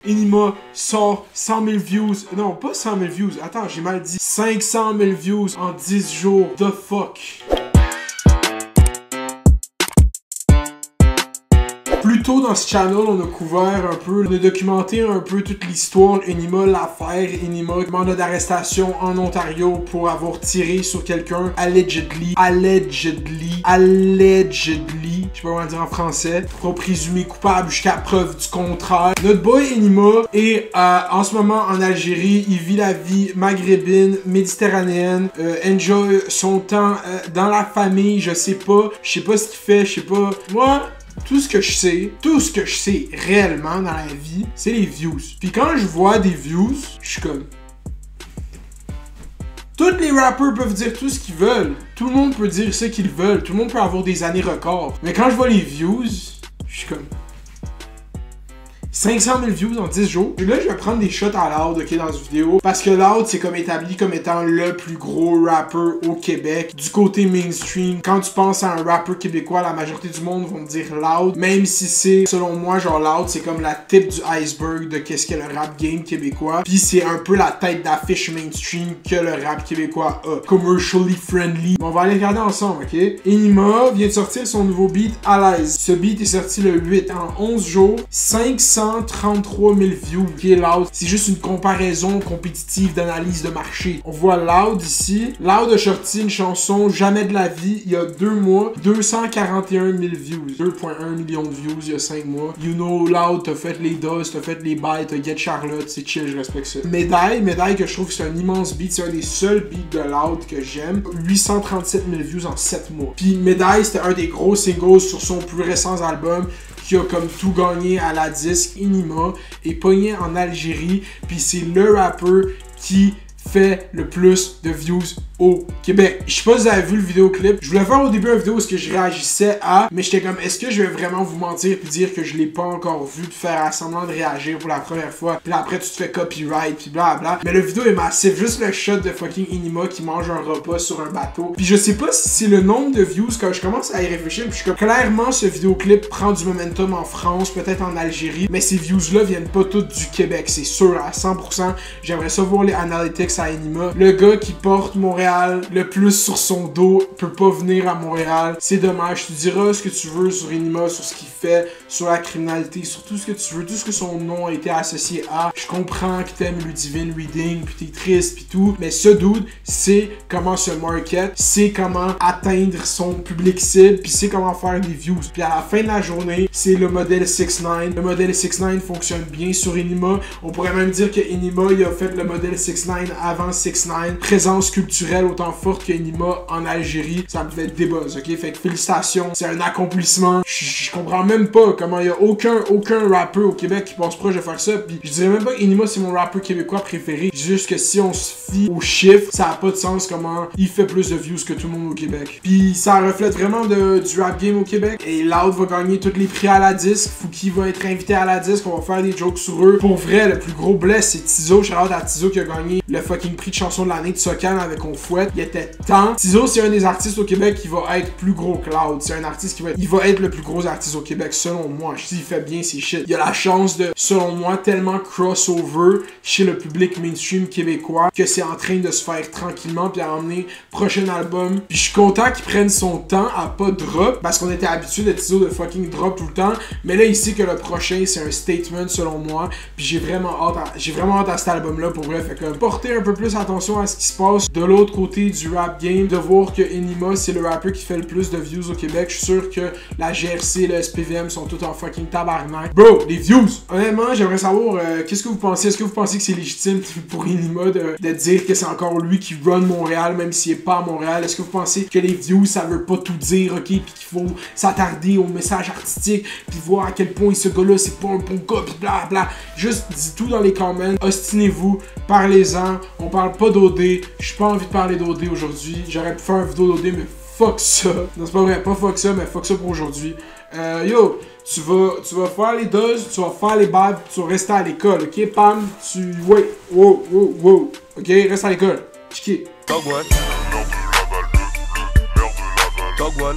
Enima sort 100 000 views. Non, pas 100 000 views. Attends, j'ai mal dit. 500 000 views en 10 jours. The fuck? Plus tôt dans ce channel, on a couvert un peu, on a documenté un peu toute l'histoire Enima, l'affaire Enima, mandat d'arrestation en Ontario pour avoir tiré sur quelqu'un allegedly, je sais pas comment dire en français, pour présumer coupable jusqu'à preuve du contraire. Notre boy Enima est en ce moment en Algérie, il vit la vie maghrébine, méditerranéenne, enjoy son temps dans la famille, je sais pas ce qu'il fait, je sais pas. Moi, tout ce que je sais réellement dans la vie, c'est les views. Puis quand je vois des views, je suis comme... Tous les rappers peuvent dire tout ce qu'ils veulent. Tout le monde peut dire ce qu'ils veulent. Tout le monde peut avoir des années records. Mais quand je vois les views, je suis comme... 500 000 views en 10 jours. Et là, je vais prendre des shots à Loud, ok, dans cette vidéo. Parce que Loud, c'est comme établi comme étant le plus gros rapper au Québec. Du côté mainstream, quand tu penses à un rapper québécois, la majorité du monde vont te dire Loud. Même si c'est, selon moi, genre Loud, c'est comme la tip du iceberg de qu'est-ce que le rap game québécois. Puis c'est un peu la tête d'affiche mainstream que le rap québécois a. Commercially friendly. On va aller regarder ensemble, ok? Enima vient de sortir son nouveau beat, à l'aise. Ce beat est sorti le 8 en 11 jours. 533 000 views, qui est Loud. C'est juste une comparaison compétitive d'analyse de marché. On voit Loud ici. Loud a sorti une chanson Jamais de la vie il y a 2 mois. 241 000 views. 2,1 millions de views il y a 5 mois. You know Loud, t'as fait les doses, t'as fait les bails, t'as Get Charlotte, c'est chill, je respecte ça. Médaille que je trouve que c'est un immense beat. C'est un des seuls beats de Loud que j'aime. 837 000 views en 7 mois. Puis Médaille, c'était un des gros singles sur son plus récent album, qui a comme tout gagné à la disque. Enima est pogné en Algérie, puis c'est le rappeur qui fait le plus de views au Québec. Je sais pas si vous avez vu le vidéoclip. Je voulais faire au début une vidéo où je réagissais à, mais j'étais comme, est-ce que je vais vraiment vous mentir puis dire que je l'ai pas encore vu, puis faire semblant de réagir pour la première fois, puis après tu te fais copyright, puis blablabla. Mais le vidéo est massif, juste le shot de fucking Enima qui mange un repas sur un bateau. Puis je sais pas si c'est le nombre de views, quand je commence à y réfléchir, puis je suis comme, clairement ce vidéoclip prend du momentum en France, peut-être en Algérie, mais ces views-là viennent pas toutes du Québec, c'est sûr, à 100%. J'aimerais ça voir les analytics à Enima. Le gars qui porte Montréal le plus sur son dos peut pas venir à Montréal. C'est dommage. Tu diras ce que tu veux sur Enima, sur ce qu'il fait, sur la criminalité, sur tout ce que tu veux, tout ce que son nom a été associé à. Je comprends que t'aimes Ludivine Reading, puis t'es triste, puis tout. Mais ce dude, c'est comment se market, c'est comment atteindre son public cible, puis c'est comment faire des views. Puis à la fin de la journée, c'est le modèle 6ix9ine. Le modèle 6ix9ine fonctionne bien sur Enima. On pourrait même dire que Enima, il a fait le modèle 6ix9ine avant 6ix9ine. Présence culturelle autant forte que Enima en Algérie, ça me fait des buzz, ok? Fait que félicitations, c'est un accomplissement. Je comprends même pas comment il y a aucun rappeur au Québec qui pense proche de faire ça. Puis je dirais même pas que Enima c'est mon rappeur québécois préféré. Juste que si on se fie aux chiffres, ça a pas de sens comment il fait plus de views que tout le monde au Québec. Puis ça reflète vraiment du rap game au Québec. Et Loud va gagner tous les prix à la disque. Fouki va être invité à la disque. On va faire des jokes sur eux. Pour vrai, le plus gros bless, c'est Tizo. Shout-out à Tizo qui a gagné le fucking prix de chanson de l'année de Socan avec On Fouette. Il était temps. Tizo, c'est un des artistes au Québec qui va être plus gros que Loud. C'est un artiste il va être le plus gros artiste au Québec, selon moi. S'il fait bien ses shit, il a la chance de, selon moi, tellement crossover chez le public mainstream québécois que c'est en train de se faire tranquillement puis à emmener prochain album. Puis je suis content qu'il prenne son temps à pas drop parce qu'on était habitué de Tizo de fucking drop tout le temps. Mais là, il sait que le prochain, c'est un statement selon moi. Puis j'ai vraiment hâte à cet album-là pour vrai. Fait que porter un peu plus attention à ce qui se passe de l'autre côté du rap game, de voir que Enima, c'est le rappeur qui fait le plus de views au Québec. Je suis sûr que la GRC, le SPVM sont tous en fucking tabarnak. Bro, les views! Honnêtement, j'aimerais savoir qu'est-ce que vous pensez. Est-ce que vous pensez que c'est légitime pour Enima de dire que c'est encore lui qui run Montréal, même s'il est pas à Montréal? Est-ce que vous pensez que les views, ça veut pas tout dire, ok? Puis qu'il faut s'attarder au message artistique, puis voir à quel point ce gars-là, c'est pas un bon gars, puis blablabla. Juste dites tout dans les comments. Ostinez-vous, parlez-en. On parle pas d'OD. J'ai pas envie de parler d'OD aujourd'hui. J'aurais pu faire une vidéo d'OD, mais fuck ça. Non, c'est pas vrai, pas fuck ça, mais fuck ça pour aujourd'hui. Yo, tu vas faire les doses, tu vas faire les baves, tu vas rester à l'école, ok? Pam, ouais, wow, ok? Reste à l'école. Chiquet. Dog one.